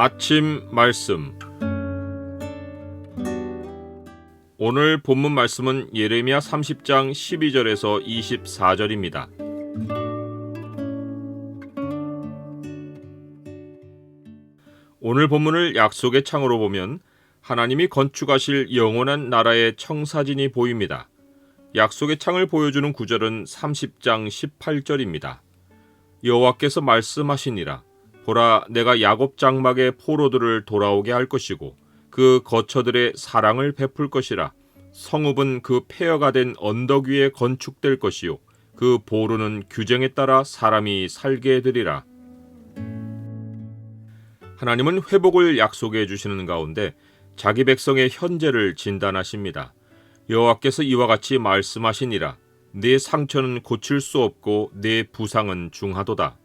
아침 말씀. 오늘 본문 말씀은 예레미야 30장 12절에서 24절입니다. 오늘 본문을 약속의 창으로 보면 하나님이 건축하실 영원한 나라의 청사진이 보입니다. 약속의 창을 보여주는 구절은 30장 18절입니다. 여호와께서 말씀하시니라. 보라, 내가 야곱 장막의 포로들을 돌아오게 할 것이고 그 거처들의 사랑을 베풀 것이라. 성읍은 그 폐허가 된 언덕 위에 건축될 것이요 그 보루는 규정에 따라 사람이 살게 되리라. 하나님은 회복을 약속해 주시는 가운데 자기 백성의 현재를 진단하십니다. 여호와께서 이와 같이 말씀하시니라. 네 상처는 고칠 수 없고 네 부상은 중하도다.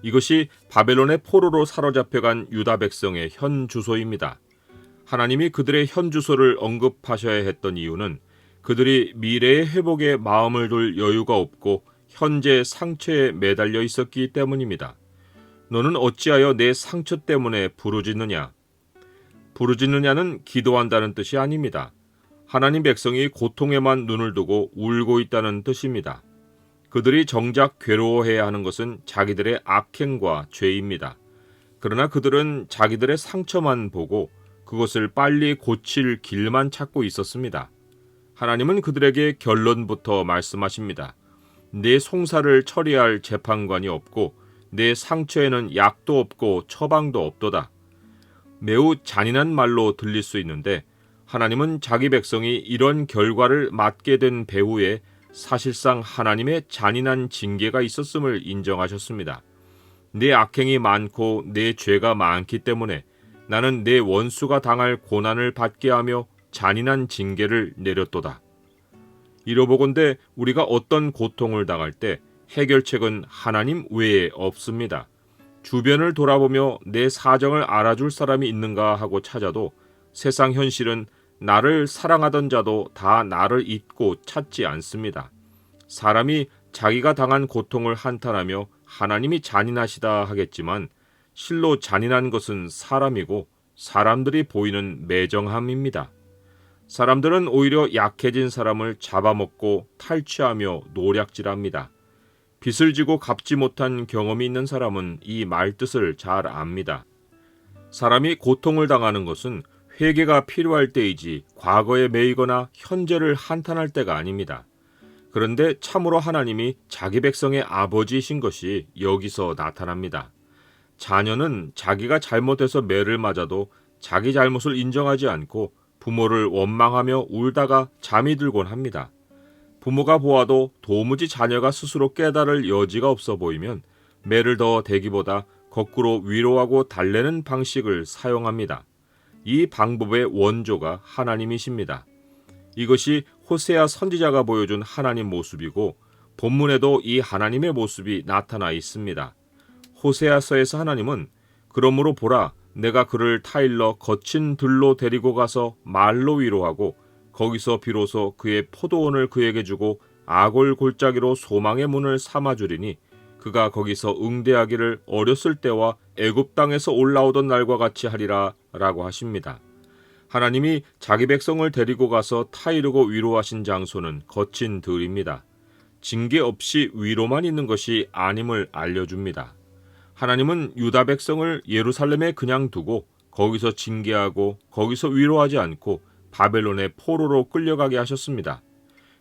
이것이 바벨론의 포로로 사로잡혀간 유다 백성의 현 주소입니다. 하나님이 그들의 현 주소를 언급하셔야 했던 이유는 그들이 미래의 회복에 마음을 둘 여유가 없고 현재 상처에 매달려 있었기 때문입니다. 너는 어찌하여 내 상처 때문에 부르짖느냐? 부르짖느냐는 기도한다는 뜻이 아닙니다. 하나님 백성이 고통에만 눈을 두고 울고 있다는 뜻입니다. 그들이 정작 괴로워해야 하는 것은 자기들의 악행과 죄입니다. 그러나 그들은 자기들의 상처만 보고 그것을 빨리 고칠 길만 찾고 있었습니다. 하나님은 그들에게 결론부터 말씀하십니다. 내 송사를 처리할 재판관이 없고 내 상처에는 약도 없고 처방도 없도다. 매우 잔인한 말로 들릴 수 있는데 하나님은 자기 백성이 이런 결과를 맞게 된 배후에 사실상 하나님의 잔인한 징계가 있었음을 인정하셨습니다. 내 악행이 많고 내 죄가 많기 때문에 나는 내 원수가 당할 고난을 받게 하며 잔인한 징계를 내렸도다. 이로보건대 우리가 어떤 고통을 당할 때 해결책은 하나님 외에 없습니다. 주변을 돌아보며 내 사정을 알아줄 사람이 있는가 하고 찾아도 세상 현실은 나를 사랑하던 자도 다 나를 잊고 찾지 않습니다. 사람이 자기가 당한 고통을 한탄하며 하나님이 잔인하시다 하겠지만 실로 잔인한 것은 사람이고 사람들이 보이는 매정함입니다. 사람들은 오히려 약해진 사람을 잡아먹고 탈취하며 노략질합니다. 빚을 지고 갚지 못한 경험이 있는 사람은 이 말뜻을 잘 압니다. 사람이 고통을 당하는 것은 회개가 필요할 때이지 과거에 매이거나 현재를 한탄할 때가 아닙니다. 그런데 참으로 하나님이 자기 백성의 아버지이신 것이 여기서 나타납니다. 자녀는 자기가 잘못해서 매를 맞아도 자기 잘못을 인정하지 않고 부모를 원망하며 울다가 잠이 들곤 합니다. 부모가 보아도 도무지 자녀가 스스로 깨달을 여지가 없어 보이면 매를 더 대기보다 거꾸로 위로하고 달래는 방식을 사용합니다. 이 방법의 원조가 하나님이십니다. 이것이 호세아 선지자가 보여준 하나님 모습이고 본문에도 이 하나님의 모습이 나타나 있습니다. 호세아서에서 하나님은 그러므로 보라, 내가 그를 타일러 거친 들로 데리고 가서 말로 위로하고 거기서 비로소 그의 포도원을 그에게 주고 아골 골짜기로 소망의 문을 삼아주리니 그가 거기서 응대하기를 어렸을 때와 애굽 땅에서 올라오던 날과 같이 하리라 라고 하십니다. 하나님이 자기 백성을 데리고 가서 타이르고 위로하신 장소는 거친 들입니다. 징계 없이 위로만 있는 것이 아님을 알려줍니다. 하나님은 유다 백성을 예루살렘에 그냥 두고 거기서 징계하고 거기서 위로하지 않고 바벨론의 포로로 끌려가게 하셨습니다.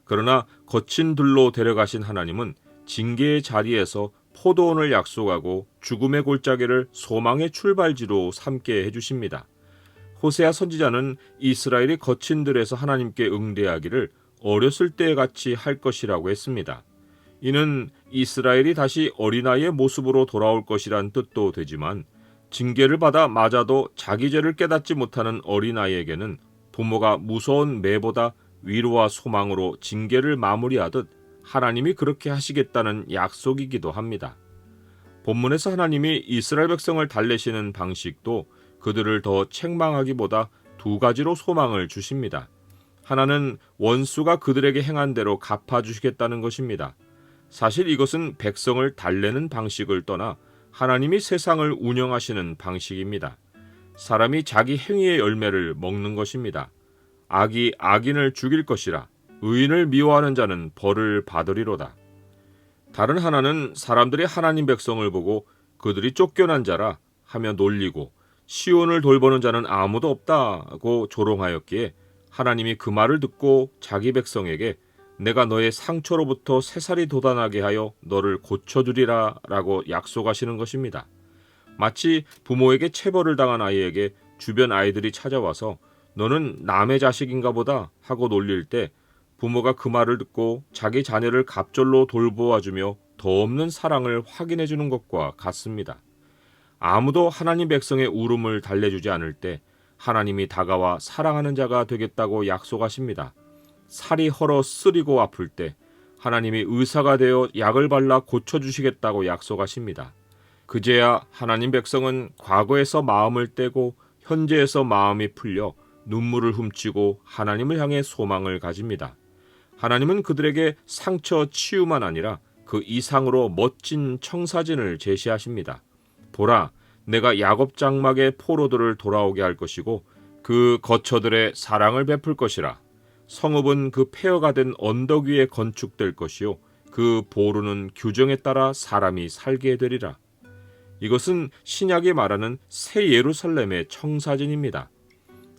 그러나 거친 들로 데려가신 하나님은 징계의 자리에서 포도원을 약속하고 죽음의 골짜기를 소망의 출발지로 삼게 해주십니다. 호세아 선지자는 이스라엘이 거친 들에서 하나님께 응대하기를 어렸을 때 같이 할 것이라고 했습니다. 이는 이스라엘이 다시 어린아이의 모습으로 돌아올 것이란 뜻도 되지만 징계를 받아 맞아도 자기 죄를 깨닫지 못하는 어린아이에게는 부모가 무서운 매보다 위로와 소망으로 징계를 마무리하듯 하나님이 그렇게 하시겠다는 약속이기도 합니다. 본문에서 하나님이 이스라엘 백성을 달래시는 방식도 그들을 더 책망하기보다 두 가지로 소망을 주십니다. 하나는 원수가 그들에게 행한 대로 갚아주시겠다는 것입니다. 사실 이것은 백성을 달래는 방식을 떠나 하나님이 세상을 운영하시는 방식입니다. 사람이 자기 행위의 열매를 먹는 것입니다. 악이 악인을 죽일 것이라 의인을 미워하는 자는 벌을 받으리로다. 다른 하나는 사람들이 하나님 백성을 보고 그들이 쫓겨난 자라 하며 놀리고 시온을 돌보는 자는 아무도 없다고 조롱하였기에 하나님이 그 말을 듣고 자기 백성에게 내가 너의 상처로부터 새살이 돋아나게 하여 너를 고쳐주리라 라고 약속하시는 것입니다. 마치 부모에게 체벌을 당한 아이에게 주변 아이들이 찾아와서 너는 남의 자식인가 보다 하고 놀릴 때 부모가 그 말을 듣고 자기 자녀를 갑절로 돌보아주며 더 없는 사랑을 확인해 주는 것과 같습니다. 아무도 하나님 백성의 울음을 달래주지 않을 때 하나님이 다가와 사랑하는 자가 되겠다고 약속하십니다. 살이 헐어 쓰리고 아플 때 하나님이 의사가 되어 약을 발라 고쳐주시겠다고 약속하십니다. 그제야 하나님 백성은 과거에서 마음을 떼고 현재에서 마음이 풀려 눈물을 훔치고 하나님을 향해 소망을 가집니다. 하나님은 그들에게 상처 치유만 아니라 그 이상으로 멋진 청사진을 제시하십니다. 보라, 내가 야곱 장막의 포로들을 돌아오게 할 것이고 그 거처들의 사랑을 베풀 것이라. 성읍은 그 폐허가 된 언덕 위에 건축될 것이요 그 보루는 규정에 따라 사람이 살게 되리라. 이것은 신약이 말하는 새 예루살렘의 청사진입니다.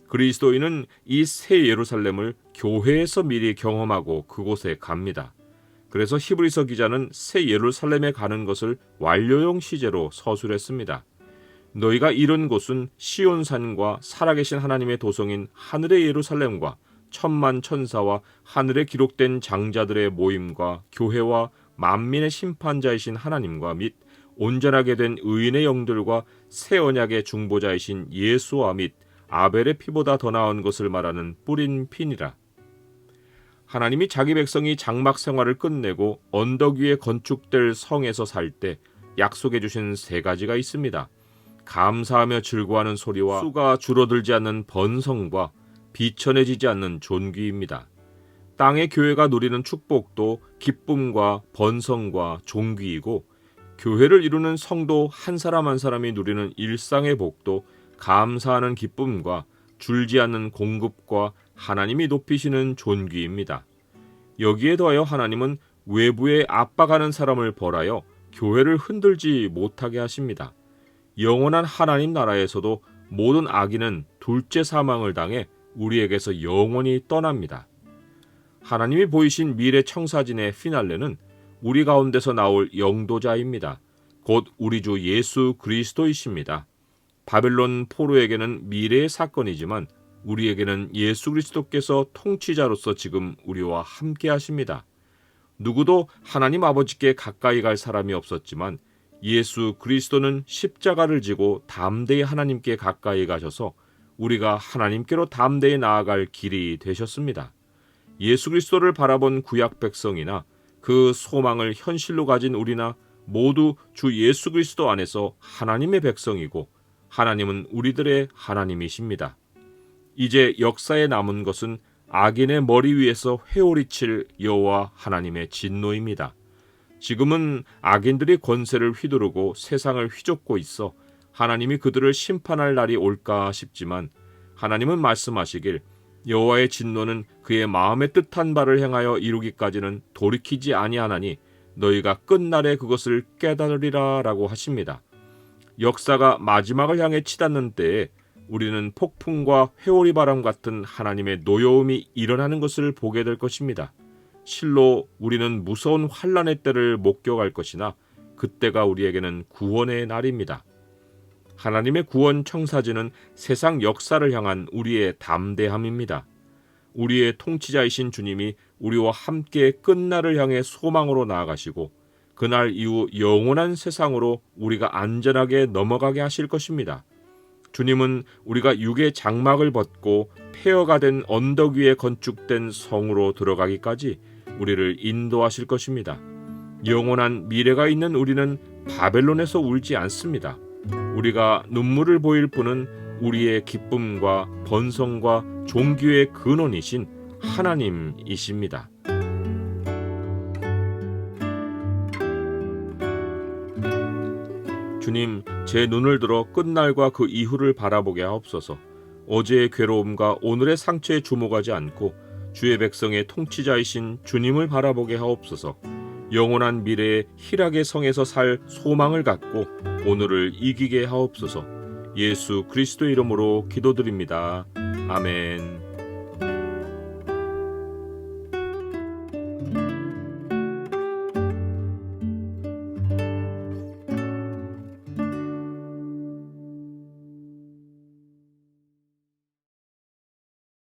그리스도인은 이 새 예루살렘을 교회에서 미리 경험하고 그곳에 갑니다. 그래서 히브리서 기자는 새 예루살렘에 가는 것을 완료형 시제로 서술했습니다. 너희가 이른 곳은 시온산과 살아계신 하나님의 도성인 하늘의 예루살렘과 천만 천사와 하늘에 기록된 장자들의 모임과 교회와 만민의 심판자이신 하나님과 및 온전하게 된 의인의 영들과 새 언약의 중보자이신 예수와 및 아벨의 피보다 더 나은 것을 말하는 뿌린 피니라. 하나님이 자기 백성이 장막 생활을 끝내고 언덕 위에 건축될 성에서 살 때 약속해 주신 세 가지가 있습니다. 감사하며 즐거워하는 소리와 수가 줄어들지 않는 번성과 비천해지지 않는 존귀입니다. 땅의 교회가 누리는 축복도 기쁨과 번성과 존귀이고 교회를 이루는 성도 한 사람 한 사람이 누리는 일상의 복도 감사하는 기쁨과 줄지 않는 공급과 하나님이 높이시는 존귀입니다. 여기에 더하여 하나님은 외부에 압박하는 사람을 벌하여 교회를 흔들지 못하게 하십니다. 영원한 하나님 나라에서도 모든 악인은 둘째 사망을 당해 우리에게서 영원히 떠납니다. 하나님이 보이신 미래 청사진의 피날레는 우리 가운데서 나올 영도자입니다. 곧 우리 주 예수 그리스도이십니다. 바벨론 포로에게는 미래의 사건이지만 우리에게는 예수 그리스도께서 통치자로서 지금 우리와 함께 하십니다. 누구도 하나님 아버지께 가까이 갈 사람이 없었지만 예수 그리스도는 십자가를 지고 담대히 하나님께 가까이 가셔서 우리가 하나님께로 담대히 나아갈 길이 되셨습니다. 예수 그리스도를 바라본 구약 백성이나 그 소망을 현실로 가진 우리나 모두 주 예수 그리스도 안에서 하나님의 백성이고 하나님은 우리들의 하나님이십니다. 이제 역사에 남은 것은 악인의 머리 위에서 회오리 칠 여호와 하나님의 진노입니다. 지금은 악인들이 권세를 휘두르고 세상을 휘젓고 있어 하나님이 그들을 심판할 날이 올까 싶지만 하나님은 말씀하시길 여호와의 진노는 그의 마음에 뜻한 바를 행하여 이루기까지는 돌이키지 아니하나니 너희가 끝날에 그것을 깨달으리라 라고 하십니다. 역사가 마지막을 향해 치닫는 때에 우리는 폭풍과 회오리 바람 같은 하나님의 노여움이 일어나는 것을 보게 될 것입니다. 실로 우리는 무서운 환난의 때를 목격할 것이나 그때가 우리에게는 구원의 날입니다. 하나님의 구원 청사진은 세상 역사를 향한 우리의 담대함입니다. 우리의 통치자이신 주님이 우리와 함께 끝날을 향해 소망으로 나아가시고 그날 이후 영원한 세상으로 우리가 안전하게 넘어가게 하실 것입니다. 주님은 우리가 육의 장막을 벗고 폐허가 된 언덕 위에 건축된 성으로 들어가기까지 우리를 인도하실 것입니다. 영원한 미래가 있는 우리는 바벨론에서 울지 않습니다. 우리가 눈물을 보일 분은 우리의 기쁨과 번성과 존귀의 근원이신 하나님이십니다. 주님, 제 눈을 들어 끝날과 그 이후를 바라보게 하옵소서. 어제의 괴로움과 오늘의 상처에 주목하지 않고 주의 백성의 통치자이신 주님을 바라보게 하옵소서. 영원한 미래의 희락의 성에서 살 소망을 갖고 오늘을 이기게 하옵소서. 예수 그리스도의 이름으로 기도드립니다. 아멘.